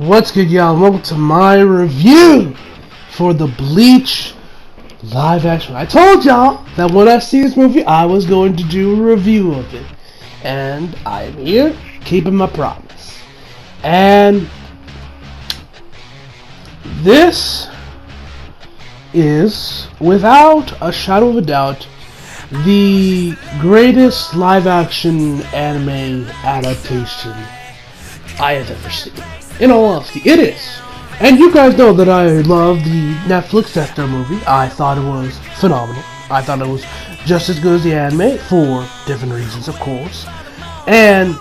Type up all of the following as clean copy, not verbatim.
What's good, y'all? Welcome to my review for the Bleach live action. I told y'all that when I see this movie, I was going to do a review of it. And I'm here, keeping my promise. And this is, without a shadow of a doubt, the greatest live action anime adaptation I have ever seen. In all honesty, it is. And you guys know that I love the Netflix Death Star movie. I thought it was phenomenal. I thought it was just as good as the anime, for different reasons, of course. And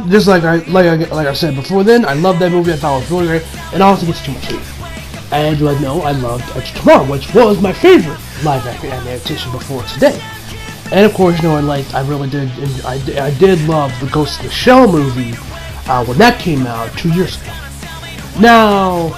just like I said before then, I loved that movie. I thought it was really great. And honestly, it's too much hate. And you know, I loved Edge of Tomorrow, which was my favorite live action adaptation before today. And of course, you know, I really did, I did love the Ghost in the Shell movie when that came out 2 years ago. Now,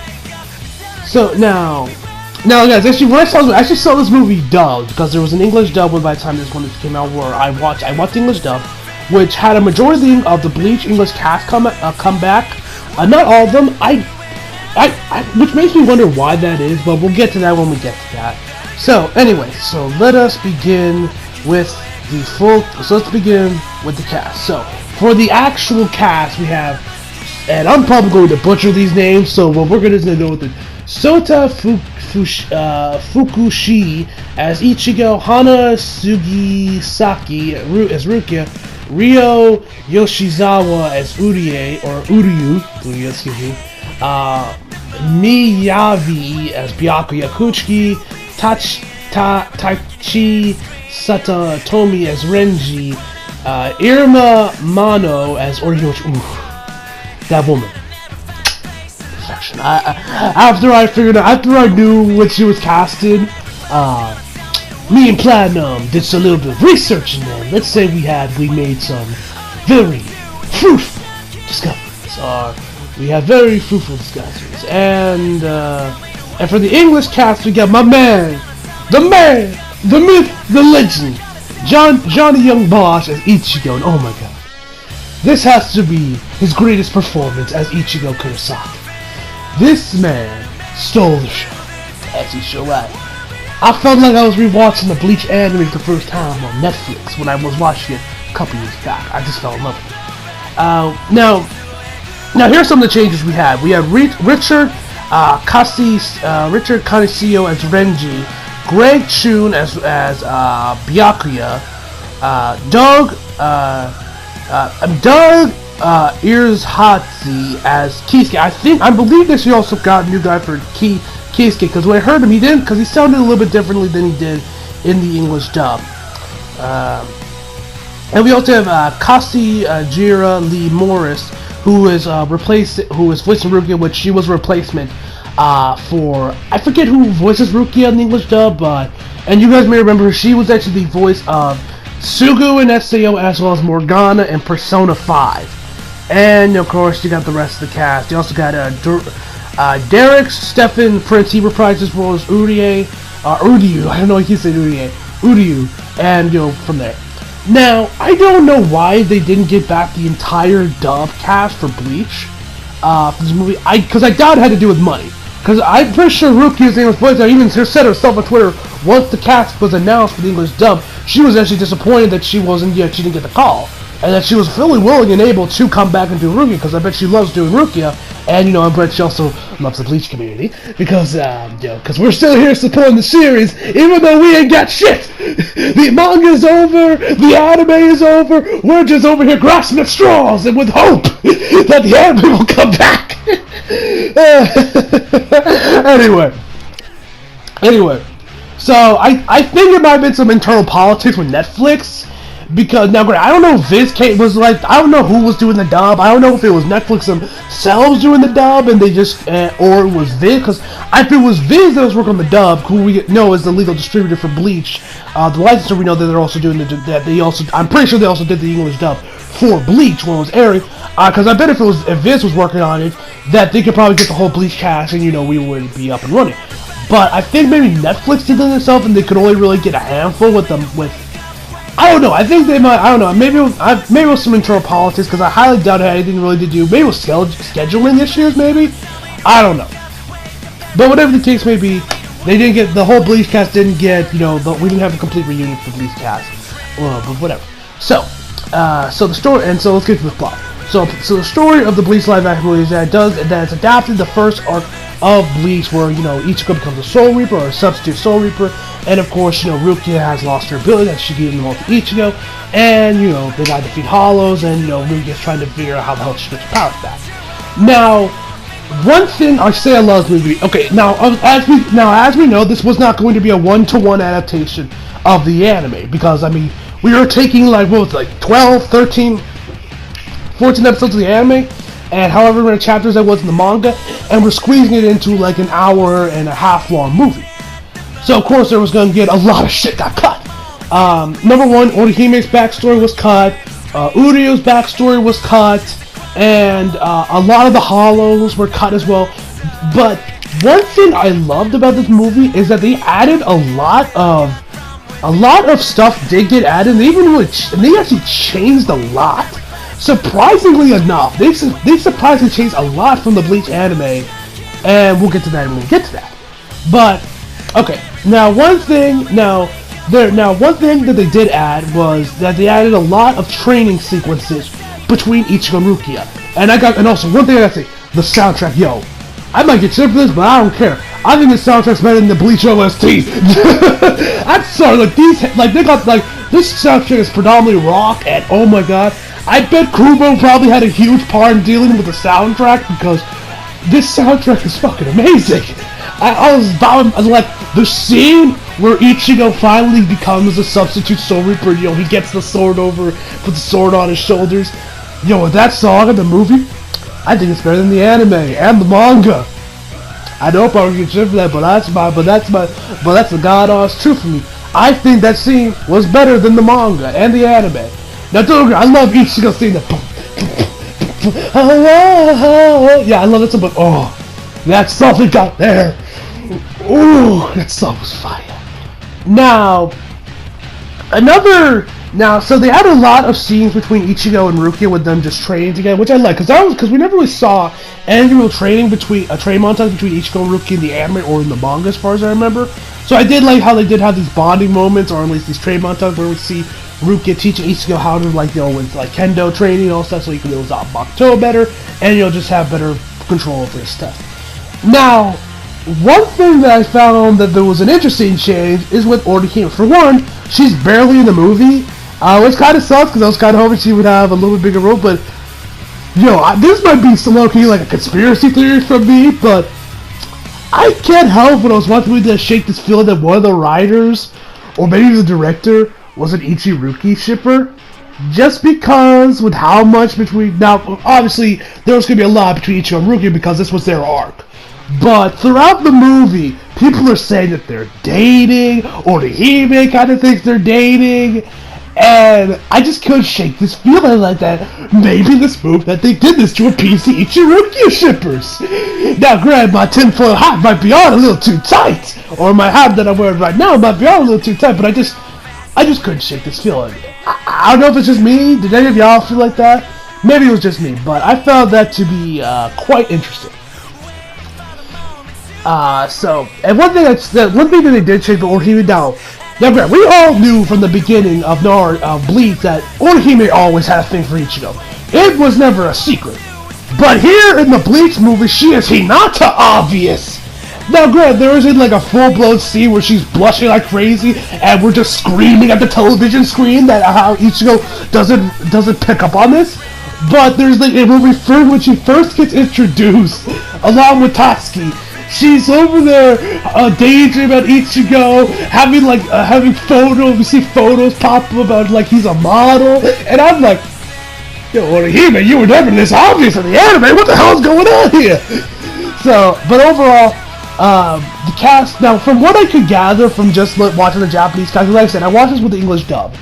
guys, actually, when I actually saw this movie dubbed, because there was an English dub by the time this one came out, where I watched the English dub, which had a majority of the Bleach English cast come back. Not all of them. Which makes me wonder why that is, but we'll get to that when we get to that. So, anyway, so let us begin with the cast. So, for the actual cast, we have, and I'm probably going to butcher these names, so what we're going to go with it. Sota Fukushi as Ichigo, Hana Sugisaki as Rukia, Ryo Yoshizawa as Uryu, excuse me, Miyavi as Byakuya Kuchiki, Taichi Satatomi as Renji, Irma Mano as Oriyoshi. That woman. Perfection. After I knew when she was casted, me and Platinum did some little bit of research in them. Let's say we made some very fruitful discoveries. We have very fruitful discussions. And for the English cast, we got my man, the myth, the legend, Johnny Young Bosch as Ichigo. And oh my god, this has to be his greatest performance as Ichigo Kurosaki. This man stole the show, as he should have. I felt like I was rewatching the Bleach anime for the first time on Netflix when I was watching it a couple years back. I just fell in love with it. Now here's some of the changes we had. We had Richard Kanisio as Renji, Greg Chun as Byakuya, Doug Irzhatzi as Kisuke. I believe that she also got a new guy for Kisuke, because when I heard him, he sounded a little bit differently than he did in the English dub. And we also have Kasi Jira Lee Morris, who is voicing Rukia, which she was a replacement for, I forget who voices Rukia in the English dub, and you guys may remember her. She was actually the voice of Sugu in SAO, as well as Morgana in Persona 5. And of course, you got the rest of the cast. You also got Derek Stephen Prince. He reprised his role as Uryu. I don't know if he said Uryu, and from there. Now, I don't know why they didn't get back the entire dub cast for Bleach for this movie. Because I doubt it had to do with money. Because I'm pretty sure Rukia's English voice, even said herself on Twitter, once the cast was announced for the English dub, she was actually disappointed that she didn't get the call, and that she was fully willing and able to come back and do Rukia, because I bet she loves doing Rukia, and I bet she also loves the Bleach community, because we're still here supporting the series, even though we ain't got shit. The manga's over, the anime is over, we're just over here grasping at straws and with hope that the anime will come back. Anyway, so I think there might have been some internal politics with Netflix, because now I don't know if I don't know who was doing the dub. I don't know if it was Netflix themselves doing the dub, and they just or it was Viz, because if it was Viz that was working on the dub, who we know is the legal distributor for Bleach, the licensor, we know that they're also doing I'm pretty sure they also did the English dub for Bleach when it was airing, because I bet if Viz was working on it, that they could probably get the whole Bleach cast, and we would be up and running. But I think maybe Netflix did it themselves, and they could only really get a handful with I don't know. I think they might. I don't know. Maybe it was some internal politics because I highly doubt it had anything really to do. Maybe it was scheduling issues. Maybe I don't know. But whatever the case may be, they didn't get the whole Bleach cast. Didn't get we didn't have a complete reunion for Bleach cast. Well, but whatever. So the story, and so let's get to the plot. So the story of the Bleach live action movie is that it's adapted the first arc of Bleach, where Ichigo becomes a Soul Reaper or a substitute Soul Reaper, and of course Rukia has lost her ability that she gave them all to Ichigo, and they gotta defeat Hollows, and Rukia's trying to figure out how the hell she gets her powers back. Now, one thing I say I love this movie. Okay, now as we know, this was not going to be a one-to-one adaptation of the anime, because I mean we were taking 12, 13, 14 episodes of the anime, and however many chapters there was in the manga, and we're squeezing it into like an hour and a half long movie. So of course there was going to get a lot of shit got cut. Number one, Orihime's backstory was cut, Urio's backstory was cut, and a lot of the Hollows were cut as well. But one thing I loved about this movie is that they added a lot of stuff did get added, and they actually changed a lot. Surprisingly enough, they surprisingly changed a lot from the Bleach anime, and we'll get to that when we get to that. But okay, now one thing that they did add was that they added a lot of training sequences between Ichigo and Rukia. And also one thing I gotta say, the soundtrack, yo, I might get shit for this, but I don't care. I think the soundtrack's better than the Bleach OST. I'm sorry, this soundtrack is predominantly rock, and oh my god, I bet Kubo probably had a huge part in dealing with the soundtrack, because this soundtrack is fucking amazing. I was like, the scene where Ichigo finally becomes a substitute Soul Reaper, he gets the sword over, puts the sword on his shoulders. With that song in the movie, I think it's better than the anime and the manga. I know I'm get shit for that, but that's the god-honest truth for me. I think that scene was better than the manga and the anime. Now don't agree, I love Ichigo saying that. Yeah, I love that song, but that song they got there. Ooh, that song was fire. So they had a lot of scenes between Ichigo and Rukia with them just training together, which I like, because we never really saw any real training between a train montage between Ichigo and Rukia in the anime or in the manga, as far as I remember. So I did like how they did have these bonding moments, or at least these train montages where we see Rukia teaching Ichigo how to with kendo training and all stuff, so he can use Bakuto better, and just have better control over his stuff. Now, one thing that I found that there was an interesting change is with Orihime. For one, she's barely in the movie, which kind of sucks because I was kind of hoping she would have a little bit bigger role. But this might be some low-key like a conspiracy theory from me, but I can't help when I was watching to shake this feeling that one of the writers, or maybe the director, was an Ichiruki shipper. Just because with how much between obviously there was gonna be a lot between Ichigo and Rukia because this was their arc. But throughout the movie, people are saying that they're dating, or Orihime kind of thinks they're dating, and I just couldn't shake this feeling like that. Maybe this move that they did this to appease the Ichiruki shippers. Now, granted, my tinfoil hat might be on a little too tight, or my hat that I'm wearing right now might be on a little too tight, but I just couldn't shake this feeling. I don't know if it's just me. Did any of y'all feel like that? Maybe it was just me, but I found that to be quite interesting. And one thing that they did change for Orihime now, we all knew from the beginning of Bleach that Orihime always had a thing for Ichigo. It was never a secret. But here in the Bleach movie, she is Hinata obvious. Now, granted, there isn't a full-blown scene where she's blushing like crazy and we're just screaming at the television screen that how Ichigo doesn't pick up on this. But there's a movie when she first gets introduced, along with Tatsuki. She's over there daydreaming about Ichigo, having photos. We see photos pop up about he's a model, and I'm like, yo, Orihime, you were never this obvious in the anime. What the hell's going on here? So, but overall, the cast. Now, from what I could gather from just watching the Japanese cast, like I said, I watched this with the English dub.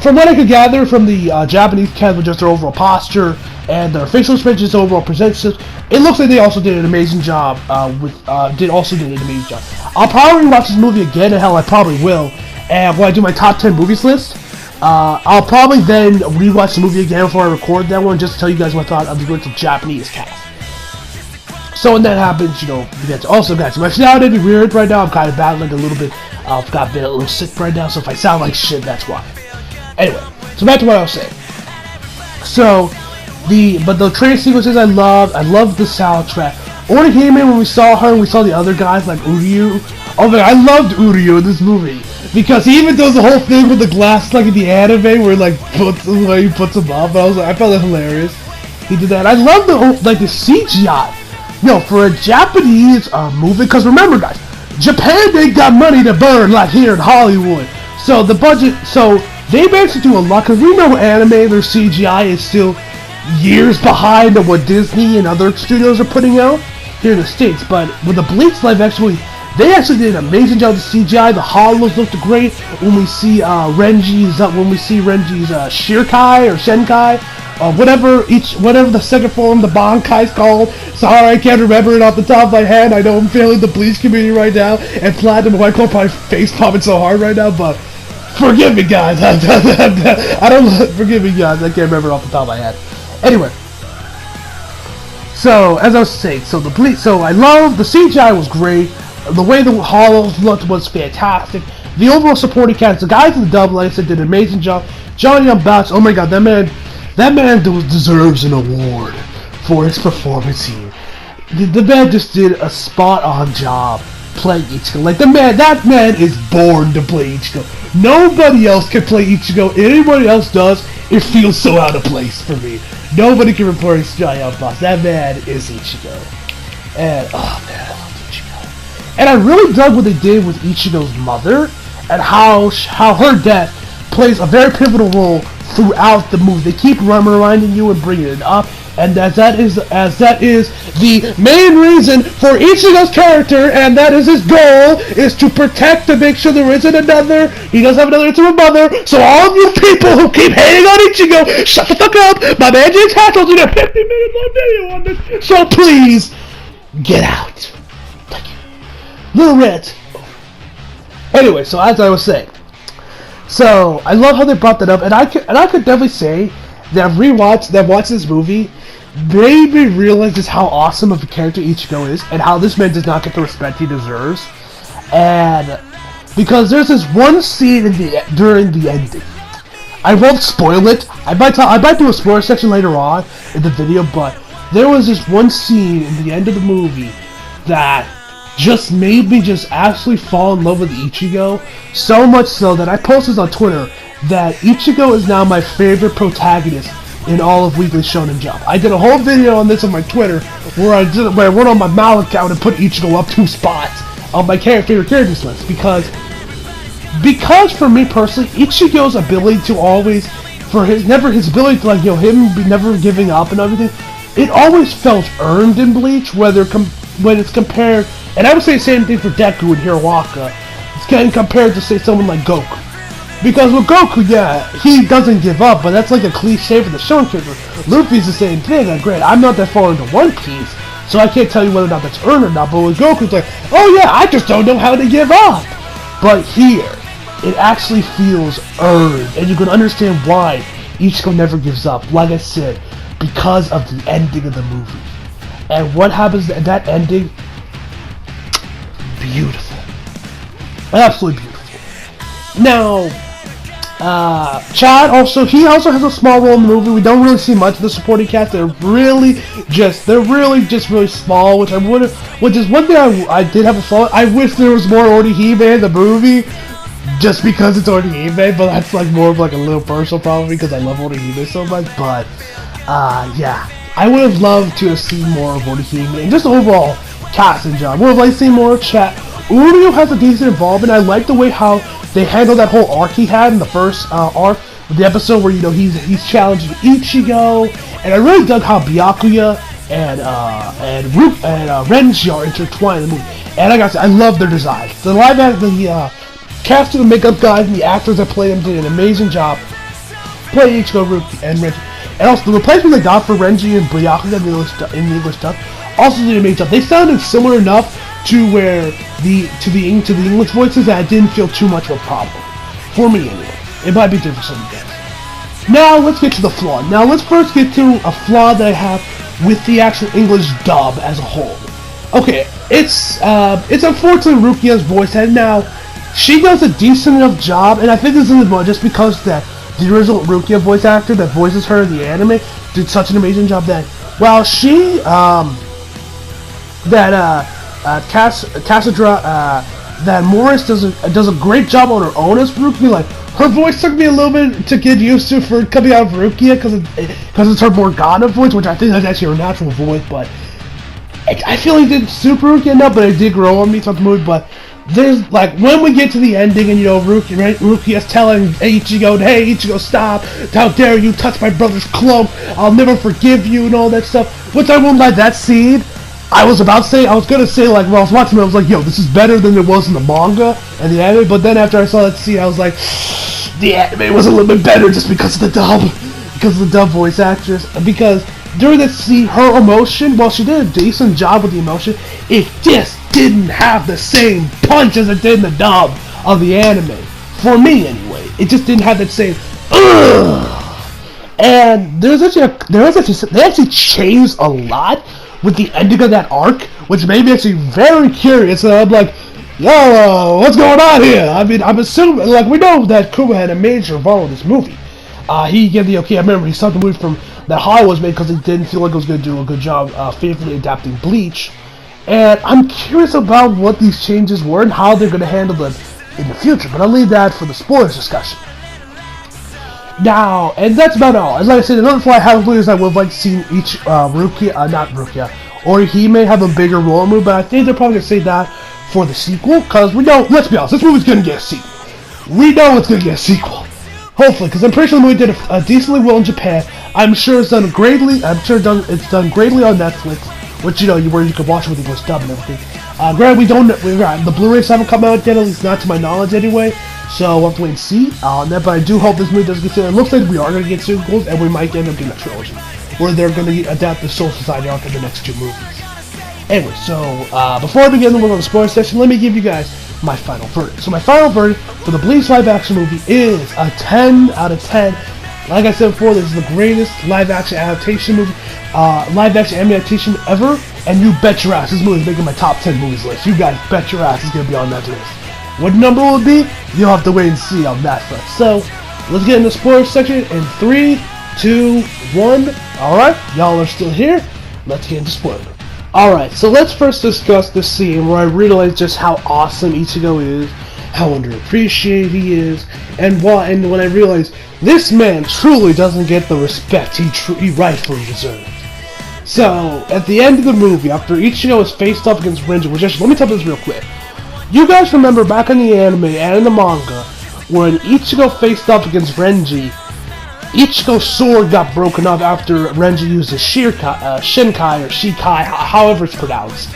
From what I could gather from the Japanese cast with just their overall posture and their facial expressions, overall presentation, it looks like they also did an amazing job. I'll probably watch this movie again, and hell, I probably will. and when I do my top 10 movies list, I'll probably then rewatch the movie again before I record that one, just to tell you guys what I thought of the original Japanese cast. So when that happens, you guys. Also, guys, my sound may be weird right now. I'm kind of battling a little bit. I've got a little sick right now, so if I sound like shit, that's why. Anyway, so back to what I was saying. So, the training sequences I love the soundtrack. Orihime, when we saw her and we saw the other guys like Uryu, oh man, I loved Uryu in this movie. Because he even does the whole thing with the glass like in the anime where he puts them up. I found it hilarious. He did that. I love the whole, the CGI. For a Japanese movie, because remember guys, Japan, they got money to burn like here in Hollywood. So the budget, they managed to do a lot, because we know anime, their CGI is still years behind of what Disney and other studios are putting out here in the States. But with the Bleach live action movie, they actually did an amazing job with the CGI. The hollows looked great when we see Renji's Shirkai or Shenkai, whatever the second form, the Bankai's called. Sorry, I can't remember it off the top of my head. I know I'm failing the Bleach community right now, and Platinum and White Claw probably face popping so hard right now, but forgive me, guys. Forgive me, guys. I can't remember it off the top of my head. Anyway. So, as I was saying, the Bleach, I love, the CGI was great. The way the hollows looked was fantastic. The overall supporting cast, the guys in the dub, like I said, did an amazing job. Johnny Young Batch, oh my god, that man deserves an award for his performance here. The man just did a spot-on job playing Ichigo. That man is born to play Ichigo. Nobody else can play Ichigo. Anybody else does, it feels so out of place for me. Nobody can replace Johnny Young Batch. That man is Ichigo. And, oh man, I love Ichigo. And I really dug what they did with Ichigo's mother, and how her death plays a very pivotal role throughout the movie. They keep reminding you and bringing it up, and that is the main reason for Ichigo's character, and that is his goal, is to protect, to make sure there isn't another, he doesn't have another interim mother. So all of you people who keep hating on Ichigo, shut the fuck up. My man James Hatchell did a 50-minute long video on this, so please, get out. Thank you. Little Red. Anyway, so as I was saying, so I love how they brought that up, and I could definitely say that watched this movie made me realize just how awesome of a character Ichigo is, and how this man does not get the respect he deserves. And because there's this one scene during the ending, I won't spoil it. I might do a spoiler section later on in the video, but there was this one scene in the end of the movie that just made me just absolutely fall in love with Ichigo, so much so that I posted on Twitter that Ichigo is now my favorite protagonist in all of Weekly Shonen Jump. I did a whole video on this on my Twitter where I went on my Mal account and put Ichigo up 2 spots on my favorite characters list, because for me personally, Ichigo's ability to always, his ability to him never giving up and everything, it always felt earned in Bleach, when it's compared. And I would say the same thing for Deku and Hiroaka. It's getting compared to, say, someone like Goku. Because with Goku, yeah, he doesn't give up, but that's like a cliche for the shonen character. Luffy's the same thing. Granted, I'm not that far into One Piece, so I can't tell you whether or not that's earned or not, but with Goku, it's like, oh yeah, I just don't know how to give up. But here, it actually feels earned, and you can understand why Ichigo never gives up. Like I said, because of the ending of the movie. And what happens at that ending? Beautiful. Absolutely beautiful. Now, Chad he also has a small role in the movie. We don't really see much of the supporting cast. They're really just really small, which is one thing I did have a fault. I wish there was more Orihime in the movie, just because it's Orihime, but that's more of a little personal problem because I love Orihime so much. But yeah, I would have loved to have seen more of Orihime and just overall cast and job. Would have liked to see more of Chat. Uryu has a decent involvement. I like the way how they handled that whole arc he had in the first arc, the episode where he's challenging Ichigo, and I really dug how Byakuya and Renji are intertwined in the movie. And like I said, I love their design. The casting, the makeup guys, and the actors that play them did an amazing job playing Ichigo and Renji. And also the replacement they got for Renji and Byakuya in the English dub also did an amazing job. They sounded similar enough to the English voices that it didn't feel too much of a problem. For me, anyway. It might be different for some of you guys. Now, let's get to the flaw. Now, let's first get to a flaw that I have with the actual English dub as a whole. Okay, it's unfortunately Rukia's voice head. Now, she does a decent enough job, and I think this is just because that the original Rukia voice actor that voices her in the anime did such an amazing job that while she, that Morris does a great job on her own as Rukia. Like, her voice took me a little bit to get used to for coming out of Rukia because it's her Morgana voice, which I think is actually her natural voice, but I feel like it did super Rukia enough, but it did grow on me throughout the movie. But there's, like, when we get to the ending and, you know, Rukia's telling Ichigo, hey, Ichigo, stop, how dare you touch my brother's cloak, I'll never forgive you, and all that stuff, which I won't lie, that scene, I was gonna say, like, when I was watching it, I was like, yo, this is better than it was in the manga and the anime, but then after I saw that scene, I was like, the anime was a little bit better just because of the dub voice actress, because during that scene, her emotion, while she did a decent job with the emotion, it just didn't have the same punch as it did in the dub of the anime. For me, anyway. It just didn't have that same, ugh. And they actually changed a lot with the ending of that arc, which made me actually very curious, and I'm like, yo, what's going on here? I mean, I'm assuming, like, we know that Kuma had a major role in this movie. He gave the okay. I remember he stopped the movie from that Hollywood was made because he didn't feel like it was going to do a good job faithfully adapting Bleach. And I'm curious about what these changes were and how they're going to handle them in the future. But I'll leave that for the spoilers discussion. Now, and that's about all. As like I said, another flaw I have is I would have liked to see each Orihime have a bigger role in the movie, but I think they're probably going to say that for the sequel, because we know, let's be honest, this movie's going to get a sequel. We know it's going to get a sequel. Hopefully, because I'm pretty sure the movie did a decently well in Japan. I'm sure it's done greatly. It's done greatly on Netflix, which, you know, where you can watch it with English dub and everything. Granted, the Blu-rays haven't come out yet, at least not to my knowledge anyway. So we'll have to wait and see on that. But I do hope this movie does get sequels. It looks like we are going to get sequels, and we might end up getting a trilogy, where they're going to adapt the Soul Society arc in the next 2 movies. Anyway, so before I begin the spoiler section, let me give you guys my final verdict. So my final verdict for the Bleach live-action movie is a 10 out of 10. Like I said before, this is the greatest live-action adaptation movie, live-action adaptation ever, and you bet your ass this movie is making my top 10 movies list. You guys bet your ass it's going to be on that list. What number will it be? You'll have to wait and see on that front. So, let's get in the spoiler section in 3, 2, 1. Alright, y'all are still here. Let's get into spoiler. Alright, so let's first discuss the scene where I realized just how awesome Ichigo is, how underappreciated he is, and when I realized this man truly doesn't get the respect he rightfully deserves. So, at the end of the movie, after Ichigo is faced off against Renji, which actually, let me tell you this real quick. You guys remember back in the anime and in the manga, when Ichigo faced off against Renji, Ichigo's sword got broken off after Renji used his Shinkai or Shikai, however it's pronounced.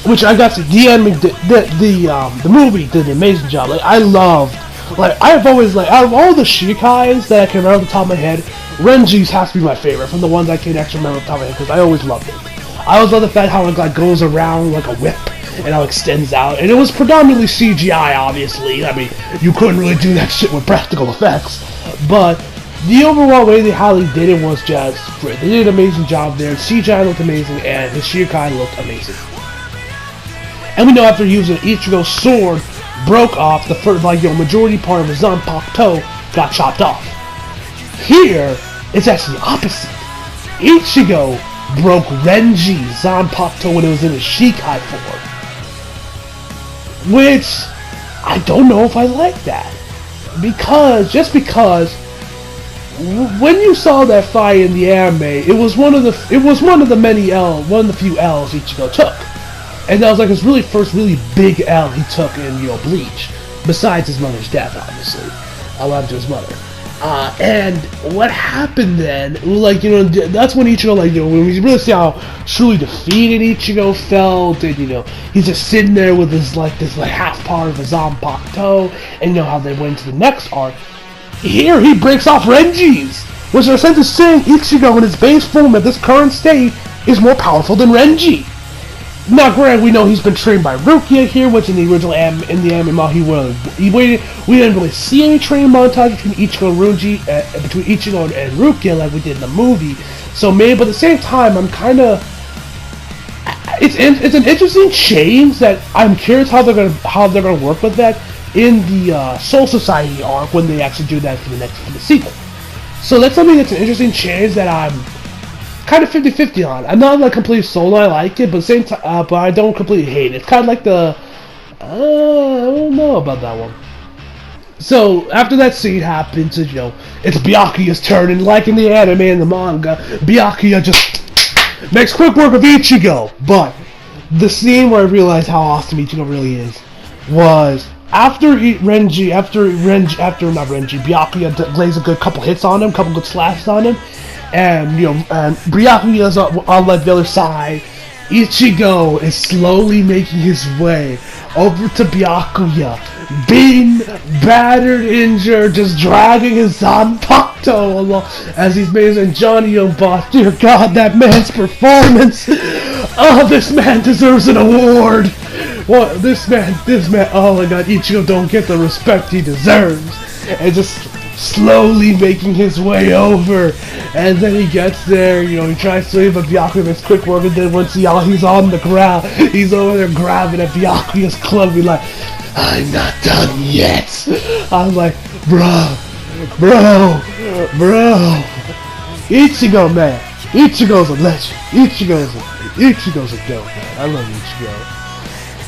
Which I got to the anime, the movie did an amazing job. Like, I loved, like, I've always, like, out of all the Shikais that I can remember off the top of my head, Renji's has to be my favorite from the ones I can actually remember off the top of my head, because I always loved it. I always love the fact how it, like, goes around like a whip and how it extends out, and it was predominantly CGI, obviously. I mean, you couldn't really do that shit with practical effects, but the overall way how they did it was just great. They did an amazing job there. CGI looked amazing, and his Shikai looked amazing. And we know after using Ichigo's sword broke off, the first, like, majority part of his Zanpakuto got chopped off. Here, it's actually the opposite. Ichigo broke Renji's Zanpakuto when it was in his Shikai form. Which, I don't know if I like that. Just because when you saw that fight in the anime, it was one of the few L's Ichigo took. And that was like his first really big L he took in, Bleach. Besides his mother's death, obviously. I loved his mother. And what happened then, like, that's when Ichigo, like, when we really see how truly defeated Ichigo felt, and, he's just sitting there with his, this half part of his Zanpakuto, and how they went to the next arc. Here, he breaks off Renji's, which in a sense is saying Ichigo in his base form at this current state is more powerful than Renji. Now, granted, we know he's been trained by Rukia here, which in the original anime we didn't really see any training montage between Ichigo and Rukia like we did in the movie. So maybe, but at the same time, I'm kind of it's an interesting change that I'm curious how they're gonna work with that in the Soul Society arc when they actually do that for the sequel. So that's something that's an interesting change that I'm kind of 50-50 on. I'm not like completely sold on. I like it, but same time, but I don't completely hate it. It's kind of like the I don't know about that one. So after that scene happens, it's Byakuya's turn, and like in the anime and the manga, Byakuya just makes quick work of Ichigo. But the scene where I realized how awesome Ichigo really is was after Byakuya lays a good couple hits on him, couple good slashes on him. And Byakuya's on like the other side. Ichigo is slowly making his way over to Byakuya, being battered, injured, just dragging his Zanpakuto along as he's amazing. Johnny Obot, dear God, that man's performance! Oh, this man deserves an award. What this man? Oh my God, Ichigo don't get the respect he deserves, and just slowly making his way over. And then he gets there, he tries to leave, but Byakuya makes quick work, and then once he's on the ground, he's over there grabbing at Byakuya's club, be like, I'm not done yet. I'm like, bro. Ichigo, man. Ichigo's a legend. Ichigo's a goat, man. I love Ichigo.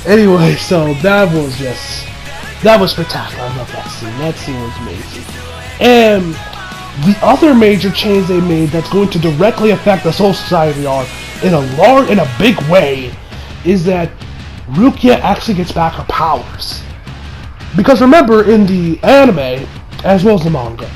Anyway, so that was spectacular. I love that scene. That scene was amazing. And the other major change they made that's going to directly affect the Soul Society arc in a big way is that Rukia actually gets back her powers. Because remember, in the anime, as well as the manga,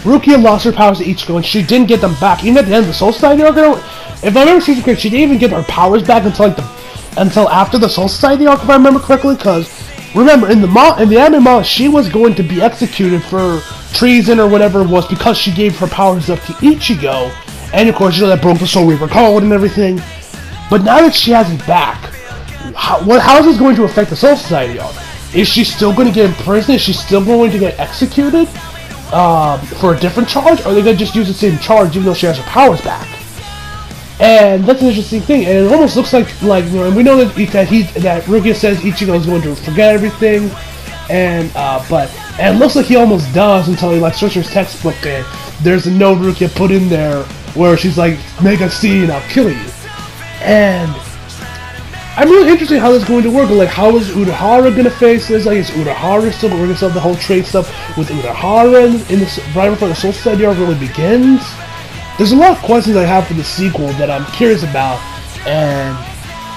Rukia lost her powers to Ichigo and she didn't get them back. Even at the end of the Soul Society arc, if I remember season correctly, she didn't even get her powers back until after the Soul Society arc, if I remember correctly, because remember, in the anime manga, she was going to be executed for treason or whatever it was because she gave her powers up to Ichigo, and of course, that broke the Soul Reaper code and everything. But now that she has it back, how is this going to affect the Soul Society arc? Is she still going to get imprisoned? Is she still going to get executed for a different charge? Or are they going to just use the same charge even though she has her powers back? And that's an interesting thing, and it almost looks like and we know that Rukia says Ichigo is going to forget everything, and it looks like he almost does until he searches his textbook and there's a note Rukia put in there where she's like, make a scene, I'll kill you. And I'm really interested in how this is going to work. Like, how is Urahara going to face this? Like, is Urahara still going to the whole trade stuff with Urahara in this right before the Soul Society arc really begins? There's a lot of questions I have for the sequel that I'm curious about, and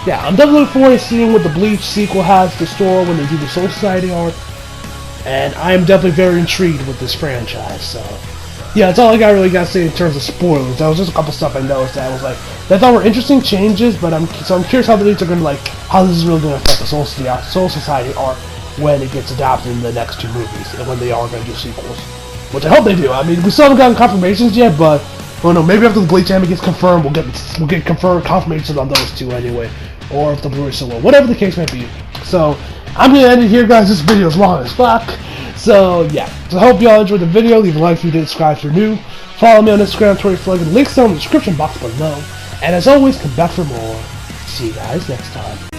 yeah, I'm definitely looking forward to seeing what the Bleach sequel has to store when they do the Soul Society arc, and I am definitely very intrigued with this franchise. So yeah, that's all I really got to say in terms of spoilers. That was just a couple stuff I noticed that I was like, that I thought were interesting changes, but I'm curious how these are going to how this is really going to affect the Soul Society arc when it gets adapted in the next two movies, and when they are going to do sequels, which I hope they do. I mean, we still haven't gotten confirmations yet, but well, no, maybe after the Bleach anime gets confirmed, we'll get confirmed confirmations on those two anyway, or if the Blu-ray still will, whatever the case may be. So I'm gonna end it here, guys. This video is long as fuck. So yeah, so I hope y'all enjoyed the video. Leave a like if you did, subscribe if you're new. Follow me on Instagram, Twitter, Flag, and links down in the description box below. And as always, come back for more. See you guys next time.